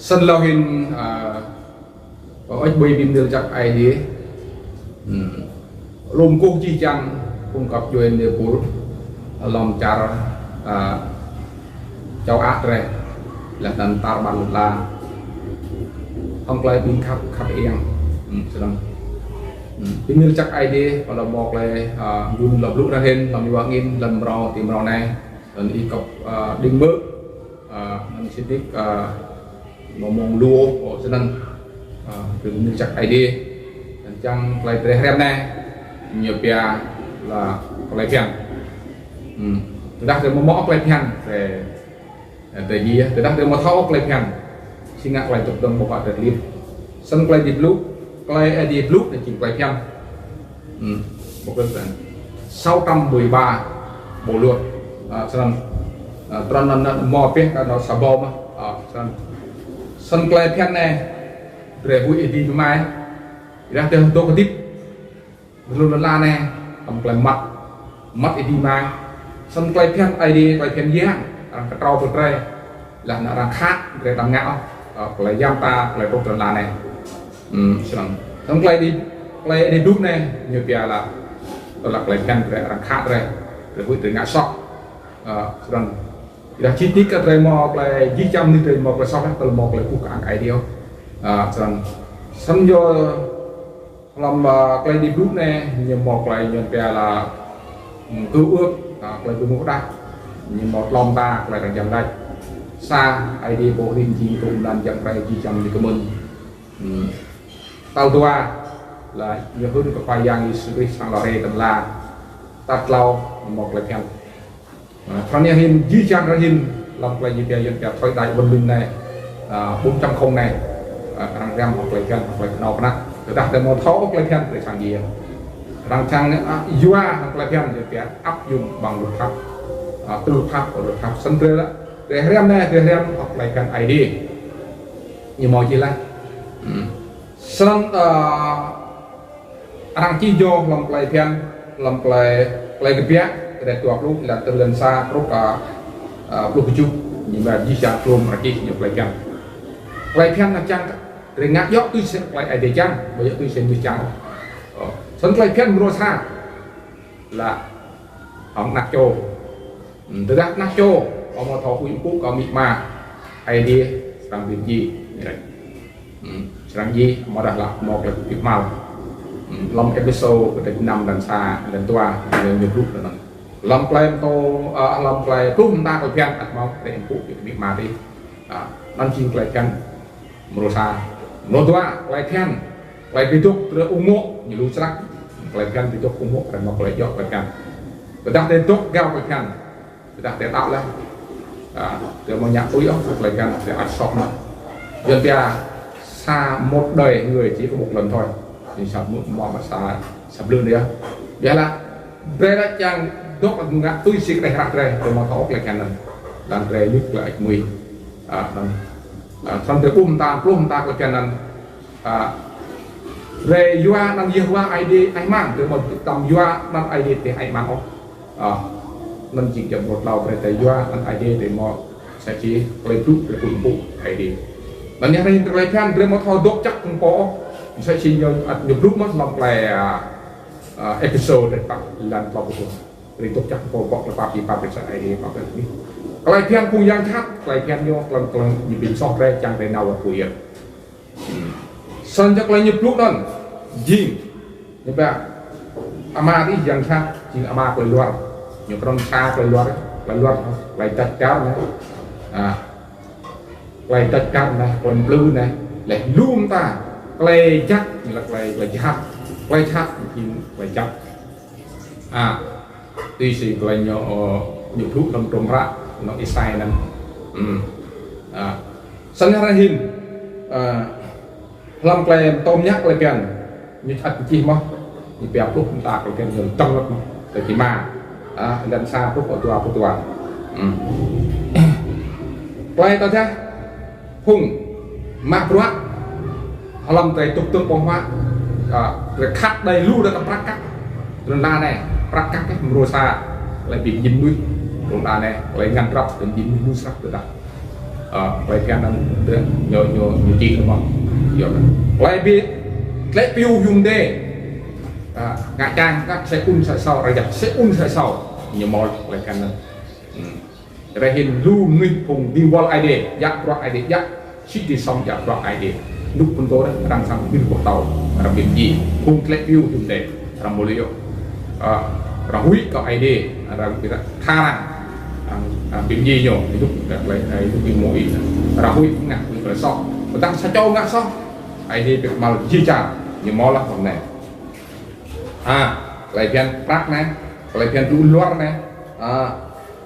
sân lo hình có ích bơi bìm được chắc ai đi lùm cung chi chăng cung cấp chuyện để bù lòng char cháu ác rồi là đàn tar bằng là không lại pin khắp khắp yên sedang pin được chắc ai đi và là một lại dùng lập lúc ra hình làm như vậy in lần rau tìm rau này lần đi cọc đinh bước mình sẽ biết một mong lúa của sedang pin được chắc ai đi chẳng lại để hem này nhiều bia là lại phiền từ đó từ một mỏ lại phiền về gì từ đó từ một thau lại phiền xin ngạc lại chụp đồng một quả thật liên sân lại dịp lúc lại dịp lúc để chỉnh lại phiền một đơn giản 613 bộ luật tròn là mò biết là nó sập bom sân lại phiền này để vui đi mai ra từ tôi có tiếp luôn là này cầm lại mặt đi mai sân lại phiền ID lại phiền giang cái trâu từ đây là nó đang khác để làm ngạo lại giam ta lại công trình là này xong lại đi đúc này như kia là lại phiền để đang khác đây để vui từ ngã sọ rồi là chi tiết cái đây một lại di chăm như thế một là sau đó từ một là cụ cả cái điều rồi xong vô làm cái đi đúc này như một lại như kia là cứu ước lại từ một đá như một lom ta lại đang dần đây xa ID bộ hình chi cũng đang dần đây chi chăm thì cảm ơn tao tua là nhiều hơn có phải yang Isu sang lò rê tầm là tắt lâu một lại khen còn nhà hình di chăm ra hình làm lại như kia dân cả thôi đại bên bên này 400 này đang gam hoặc lại khen hoặc lại nọ nè người ta để một thấu lại khen để sang gì đang trang UA hoặc lại khen để áp dụng bằng luật pháp từ pháp của luật pháp sân chơi đó để xem này để xem học lại cần ID như mọi gì là sân đang chi vô làm lại khen làm lại cái việc để tuột lúc là từ lần xa lúc lúc chụp nhưng mà di sản luôn mà chi nhập lại khen là trang để ngắt gió tôi sẽ lại ID trang bây giờ tôi sẽ đi trang sân lại khen mua xa là ông nát châu từ đó nát châu ông mà thọ quý phú có mịt mà ID sang việc gì sang gì mà đặt là một là việc màu long episode của cái năm lần xa lần tua nhiều lúc rồi long play to long play cũng ta có quen đặt máu để phụ việc mà đi đang chinh play quen mua xa mua tua play quen play bị thuốc rồi ung mộ như lúc chắc play quen bị thuốc ung mộ rồi mà play giọt play quen người ta tên thuốc gao play quen người ta để tạo lên từ một nhạc túi ốc lại gần để ăn sọc mà dân kia xa một đời người chỉ có một lần thôi thì sập mỏ mà xa sập lươn đấy vậy là về đã chăng đốt là ngã túi xịt này hạt đây từ một thóc lại gần làm rề nước lại mùi xong từ plum ta lại gần rề vua năng nhiều vua ID ai mang từ một tầm vua năng ID thì ai mang không nên chỉ chậm một đầu về tại do anh ID để mà sẽ chỉ lấy chút để phục vụ ID. Và nhà này lấy phan để mà thao đốt chắc không có sẽ chỉ nhờ nhập lúc mất lòng là episode để bắt lần vào cuộc để đốt chắc không có là pháp gì pháp để sẽ ID pháp để lấy phan cùng giang khác lấy phan vô lần nhập bình sọt ra chẳng để nào ở cuối sân chắc lấy nhập lúc đó gì như vậy ama đi giang khác chỉ ama quay loạn nhiều con xa quay loạn lại chặt cáo này lại chặt cáo này còn blue này lại luôn ta lại chắc là lại chắc thì lại chắc tuy gì lại nhỏ nhiều thuốc làm trộm rạ nó ít sai nè sân ra hình làm cái tôm nhắc lại kèn như thật chi mà như bẹp lúc chúng ta còn kèn nhiều trong lắm để chỉ mà lần xa lúc ở tua quay tao thế hùng mạc ruột làm cái tục tương bóng hoa rồi khắc đây lưu được cái cắt rồi la này cắt cái mùa xa lại bị nhìn nuôi rồi la này lại ngăn rập đến nhìn nuôi sắc được lại cáiนั้นnhồi chi đúng không hiểu rồi lại biết lại piu dùng đê ngã trang các sẽ sai sau rồi giặt sẽ sai sau nhiều món lại cáiนั้นrồi hiện lưu người cùng đi wall ID giặt rock ID giặt chỉ đi xong giặt rock ID lúc pun tôi đang sang biên cuộc tàu làm việc gì cùng lại piu dùng đê làm một liệu hui có ID là kita thang việc gì nhổ thì lúc lại lúc đi mỗi hui ngặt phải xong người ta sẽ cho ngặt xong ID việc mà chi trả nhiều món là phần này lại phiền prác này lại phiền đun loát này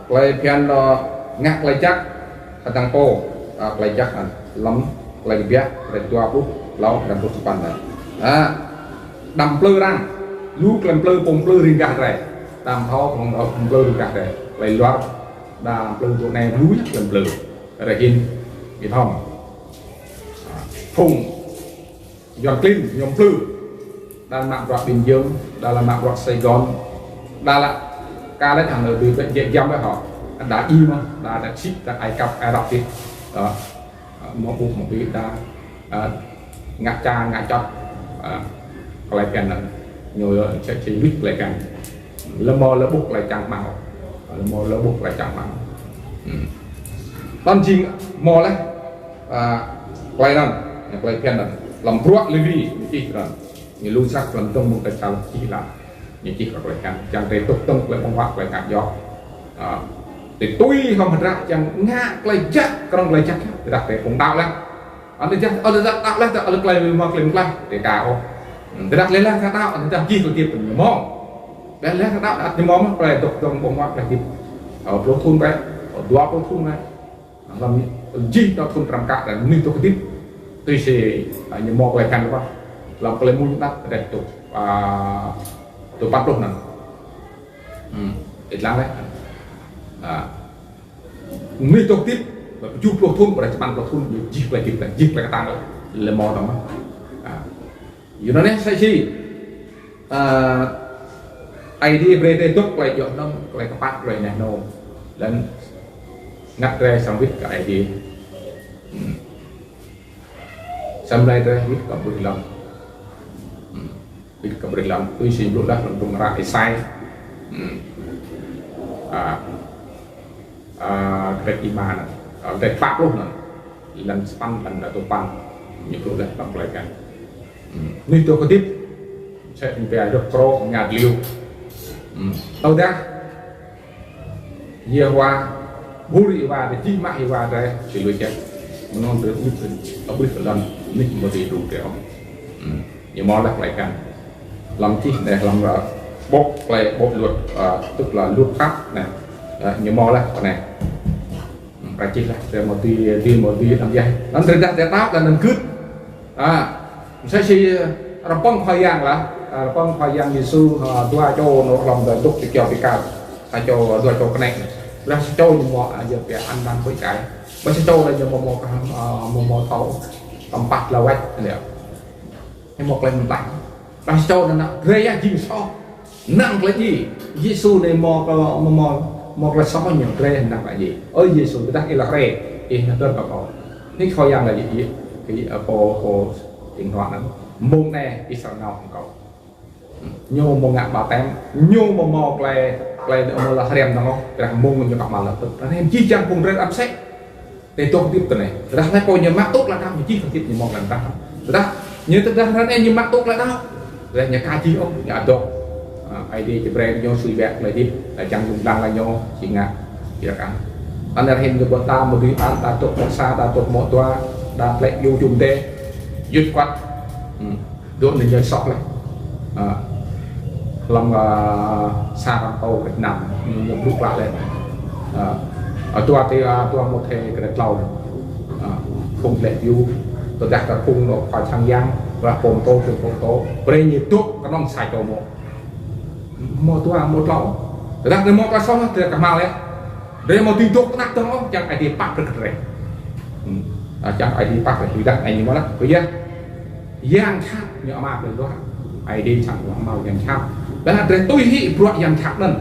lại phiền ngặt lại chắc thằng po lại chắc lắm lại biết lại tua bút lâu dan bút sepan này đầm plơ răng lúc làm plơ bông plơ riêng gạt này đầm thao bông plơ riêng gạt này lại loát đầm plơ chỗ này núi làm plơ rồi hin cái thòng phùng giòn clean nhom plơ đan mạng rock Bình Dương đa là mạng rock Sài Gòn đa là ca lấy thằng ở từ bệnh viện giam với họ đã im đã chip đã ai cặp ai đọc đi đó một buộc một cái đã ngã cha ngã chót lại càng nhiều sẽ chỉ biết lại càng lơ mò lơ bút lại chẳng màu lơ mò lơ bút lại chẳng màu toàn trình mò lấy lại nè lại càng làm ruộng livy chỉ rồi như luôn sắc lần trong một cái sao chỉ là những chiếc lại càng chẳng thể tục tông lại phong hoạt lại càng gió thì tôi không thật ra chẳng ngã lại chắc con lại chắc thì đặt để cũng đau lắm anh thì chắc ở đây đau lắm ở đây lại mà lên lại để cả ô thì đặt lên là đau anh ta chỉ có kịp mình mong để lên đau đặt thì mong lại tục tông phong hoạt lại kịp ở lỗ thun đấy ở đua lỗ thun này làm gì đó thun trầm cả là mình tôi tiếp tôi sẽ như mong lại càng đúng không làm cái môn đắt để tụ bắt luôn nè, ít lắm đấy, người tổ tiếp chụp lô thun của đại ban lô thun giết lại cái tang rồi, là mò đó, như nó này sai chi, ID BT tốt lại dọn nó lại các bạn rồi này nô, lần ngắt ra xong viết cái ID, xong lại ra viết cả bự lòng. Bị cầm làm tôi xin lỗi là dùng ra cái sai cái iman cái pháp luôn lần span lần là tôi pan những lúc này làm lại cái như tôi có tiếp sẽ về được pro nhà liêu đâu ra nhiều qua buri và để chi mãi và đây chỉ lôi chết nó được biết ở biết lần nick một gì đủ kéo nhiều món lại cái làm chi để làm bốc lại bốc luật tức là luật pháp này nhiều mò này còn này phải chi là để một tí làm gì nó thực ra để táp là nên cướp sẽ chi làm bông khoai giang là bông khoai giang Giêsu tua cho nó làm đời tục kiểu bị cao cho tua cho cái này là cho nhiều mò giờ phải ăn đang với cái mới sẽ cho là nhiều mò thấu tầm bạc là quay này nhưng một lần mình lạnh và cho nó gây ra gì sao nặng là gì Giêsu này một là sao nhiều gây nặng là gì ơi Giêsu người ta kia là gây thì nó đơn có cái khoi giang là gì cái po điện thoại nó mông này đi sao nào không có nhô một ngạn bảo tem nhô một là rèm nó không là mông cho các bạn là tự nên chi chăng cùng rất áp xét để tôi tiếp tục này ra thấy coi như mắc tốt là đâu chi phải tiếp như một lần ta như thực ra anh như mắc tốt là đâu rồi nhà ca chi ông nhà tôi ID chỉ brand nhau suy vẹt lại đi là chẳng dùng đăng là nhau chỉ ngã chỉ là cả anh là hình của ta một cái anh ta tốt một xa ta tốt một toa đã lại vô chung tê dứt quát đốt lên chơi sọt này lòng xa bằng tàu cái nằm nhưng lúc lại lên ở toa thì toa một thề cái đất lâu không lệ vô tôi đặt là phun nó khỏi sang giang và phồng tô bây nhiêu tốt các nó xài cho một tua một lỗ đặt được một cái xong thì cả màu đấy đây một tin tốt đặt cho nó chẳng ai đi bắt được rồi chẳng ai đi bắt được thì đặt anh như đó bây giờ giang khác nhỏ mà được đó ai đi chẳng có màu giang khác đó là để tôi nghĩ loại giang khác nên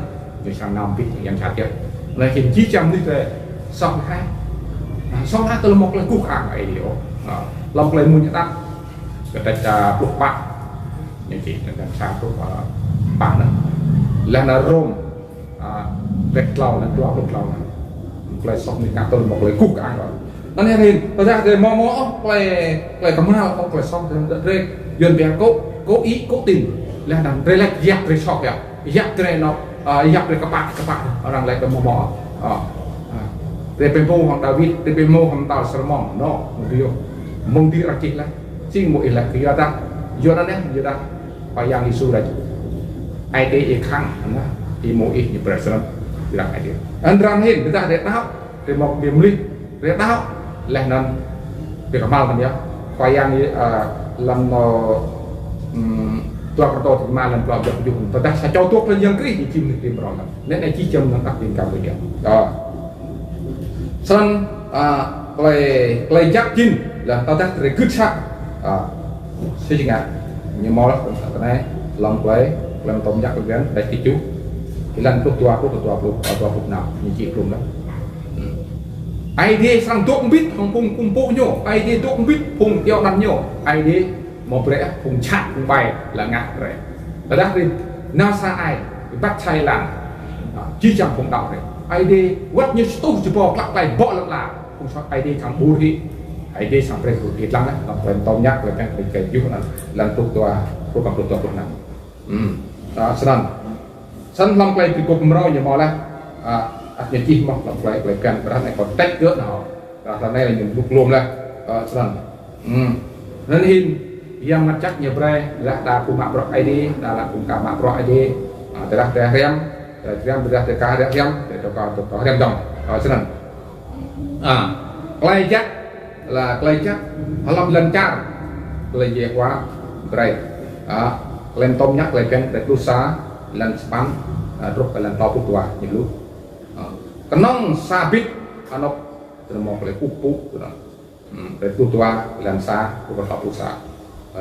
người sang năm biết giang khác chứ là hiện chí trăm như thế xong hai xong hai tôi một là cục hàng ấy điều lòng lên mua những tắc cái ta buộc bạn những chị làm sao buộc bạn đó là rôm vẹt lầu là đó vẹt lầu lại xong thì tôi một lấy cục hàng rồi nó nghe thì tôi ra thì mò lại cầm nào không lại xong rồi dần về cố ý cố tình là đàn đây là giặc rồi sọc vậy giặc rồi nó giặc rồi các bạn orang lại cầm mò đểเป็นโมของดาวิดđểเป็นโมของตาสลมอนเนาะmong dia rakit lah sing mo ilah kaya ta yo na ne yo da payang isu ra ai de e khang na ti mo e ni president bilang ai dia andran hin kita de tao de mo bim li de tao leh nan be kamal kan ya payang ni lam no tua perto ti ma lam tuajuk ta sa cho tuok lên yang kri ni chim ni bro na ne ai chi chom nan tak tin ka dia sân play chắc chín là tao tác để cứt sắc xây dựng như mò cái này lòng play làm tổng giác cái để tí chú thì lần lúc lúc nào như chị luôn đó ai đi sang tốt không biết không cùng bộ nhổ ai đi tốt không biết cùng theo đàn nhổ ai đi một rẽ cùng chặt cùng bay là ngạt rẽ tao tác đi NASA ai bắt chay làm chi chẳng cùng đạo này ai đi quất như tôi chỉ bỏ lắc lại bỏ lắc là không sao ai đi thằng bù đi ai đi sang đây của Việt Nam đấy làm phần tôm nhắc là cái giúp nó lần tục tua nào đó sân làm cái cục mồi như mò là nhận chi mọc làm cái cần cái này còn tách cỡ nào là này là những lúc luôn là sân nên hin yang ngecek nyebre là đã cùng mạ ai đi đã là cùng cả mạ ai đi đã rem rem sudah dekat rem itu kau rem dong senang kelajak là kelajak halam lancar kelajak quá berai lên tôm nhắc lại cái để đốt xá lần span rút cái lần to tua những lúc cái nong sabit nó từ một cái cục để tua lần xa của to đốt xá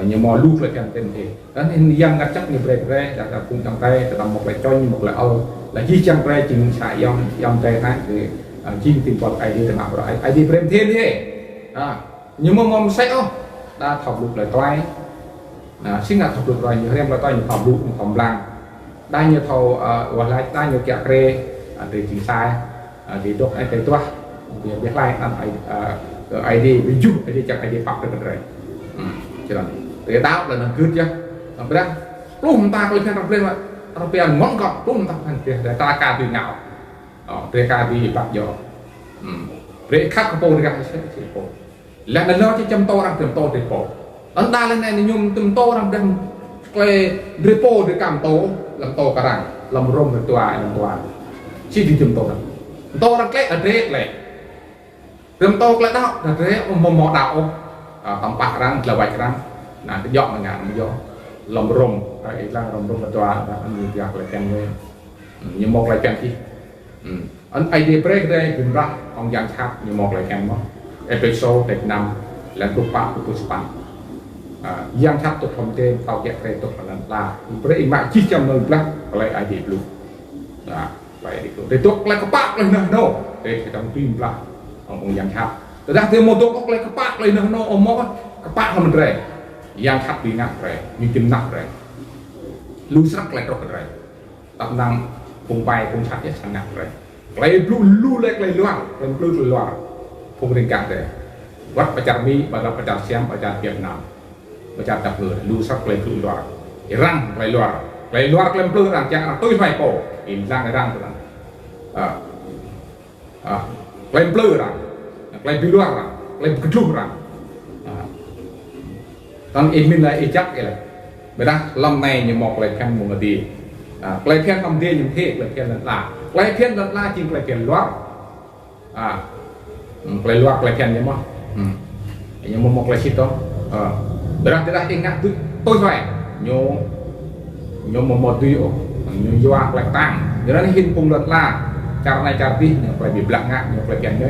nhiều mò lút lại càng tên thì đó nên dân ngắt chắc nhiều bề là cùng trong tay là một lại cho như một là là chi trong tay chỉ xài dòng tay thái thì chi tìm vào ai đi mà rồi ai đi prem thiên thế nhưng mà mong sẽ không đã học lục lại toai sinh là học lục rồi nhiều em là toai nhiều học lục học làng đa nhiều thầu gọi là đa nhiều kẹt rê thì chỉ sai thì đốt ai cái toa thì biết lại ăn ai đi ví dụ ai đi chắc ai đi học được rồi cho nên để tao là nó cứ chứ làm cái đó lúc ta có lên lên mà tao bây giờ ngón gọn lúc ta thành để ta cà từ ngạo để cà từ bạc gió để khắc cái bồn ra sẽ bồn là nó chỉ chăm to đang to thì bồn ấn ta lên này thì nhung chăm to đang cái repo để cầm làm to cả rằng làm rôm để làm tòa chỉ đi chăm to đang cái ở đây này chăm to cái đó là thế mò đạo tầm bạc rằng là bạch rằng là cái dọn là ngàn gió lòng rồng cái là lòng rồng là tòa là anh nhìn gặp lại kèm với như một lại kèm chi anh ai đi break đây mình ra ông giang tháp như một lại kèm nó episode Việt Nam là tục bạc của span giang tháp tục thông tin tàu kẹt đây tục là break mạng chi chăm nơi black lại ai đi luôn vậy đi để tục lại các bạn lên nữa để trong phim black ông giang thápแต่ถ้าเธอโมโตก็เลยกระปากเลยนะน้องอมอกกระปากมันแรงยางทับดีงักแรงมีกินหนักแรงลูสักเลยก็แรงตำนางพงไปพงชัดจะชนะแรงเลยลู่เล็กเลยล่วงเป็นปลื้มเลยล่วงพงเรียนการเลยวัดประจำมีบัตรประจำเชียงประจำเวียดนามประจำจับเลยลู่สักเลยปลื้มล่วงรังเลยล่วงเลยปลื้มรังจากตุ้ยไฟโปอินรังในรังตัวนั้นเลยปลื้มรังlại bị loạn rằng lại bị trục rằng còn in mình lại chắc cái này bây giờ lâm này như một lại khen một người đi lại khen lâm đi những thế lại khen lần la chỉ lại khen loạn lại khen như mà như một lại xịt đó bây giờ ta ingat tôi phải nhô một video nhô doa lại tăng giờ nó hình cùng lần la cara này cara đi lại bị lặng ngã lại khen như